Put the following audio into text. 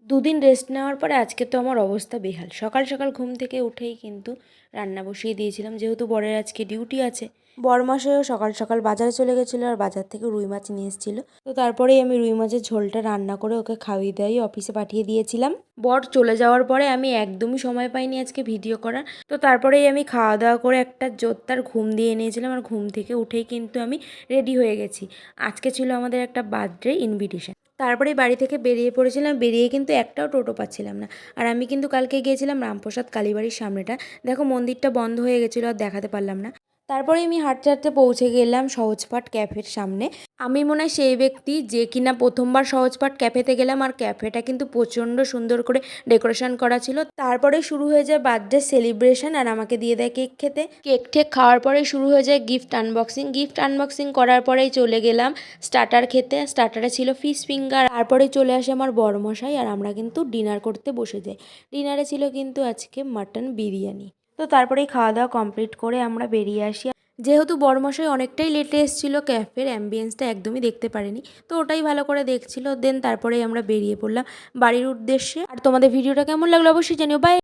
দুদিন রেস্ট নেওয়ার পরে আজকে তো আমার অবস্থা বেহাল। সকাল সকাল ঘুম থেকে উঠেই কিন্তু রান্না বসিয়ে দিয়েছিলাম, যেহেতু বরের আজকে ডিউটি আছে। বরমশাইও সকাল সকাল বাজারে চলে গেছিলো আর বাজার থেকে রুই মাছ নিয়ে এসেছিলো। তো তারপরেই আমি রুই মাছের ঝোলটা রান্না করে ওকে খাইয়ে দাইয়ে অফিসে পাঠিয়ে দিয়েছিলাম। বর চলে যাওয়ার পরে আমি একদমই সময় পাইনি আজকে ভিডিও করার। তো তারপরেই আমি খাওয়া দাওয়া করে একটা জোরদার ঘুম দিয়ে নিয়েছিলাম, আর ঘুম থেকে উঠেই কিন্তু আমি রেডি হয়ে গেছি। আজকে ছিল আমাদের একটা বার্থডে ইনভিটেশন। তারপরেই বাড়ি থেকে বেরিয়ে পড়েছিলাম, বেরিয়ে কিন্তু একটাও টোটো পাচ্ছিলাম না। আর আমি কিন্তু কালকে গিয়েছিলাম রামপ্রসাদ কালীবাড়ির সামনেটা। দেখো মন্দিরটা বন্ধ হয়ে গেছিলো, আর দেখাতে পারলাম না। তারপরে আমি হাঁটতে হাঁটতে পৌঁছে গেলাম সহজপাঠ ক্যাফের সামনে। আমি মনে হয় সেই ব্যক্তি যে কিনা প্রথমবার সহজপাঠ ক্যাফেতে গেলাম, আর ক্যাফেটা কিন্তু প্রচণ্ড সুন্দর করে ডেকোরেশন করা ছিল। তারপরে শুরু হয়ে যায় বার্থডে সেলিব্রেশন, আর আমাকে দিয়ে দেয় কেক খেতে। কেক ঠেক খাওয়ার পরে শুরু হয়ে যায় গিফট আনবক্সিং। গিফট আনবক্সিং করার পরেই চলে গেলাম স্টার্টার খেতে। স্টার্টারে ছিল ফিশ ফিঙ্গার। তারপরে চলে আসে আমার বড়মশাই, আর আমরা কিন্তু ডিনার করতে বসে যাই। ডিনারে ছিল কিন্তু আজকে মাটন বিরিয়ানি। তো তারপরেই খাওয়া দাওয়া কমপ্লিট করে আমরা বেরিয়ে আসি। যেহেতু বড়মশাই অনেকটাই লেটে এসেছিল, ক্যাফের অ্যাম্বিয়েন্সটা একদমই দেখতে পারেনি, তো ওটাই ভালো করে দেখছিল। দেন তারপরেই আমরা বেরিয়ে পড়লাম বাড়ির উদ্দেশ্যে। আর তোমাদের ভিডিওটা কেমন লাগলো অবশ্যই জানিও। বাই।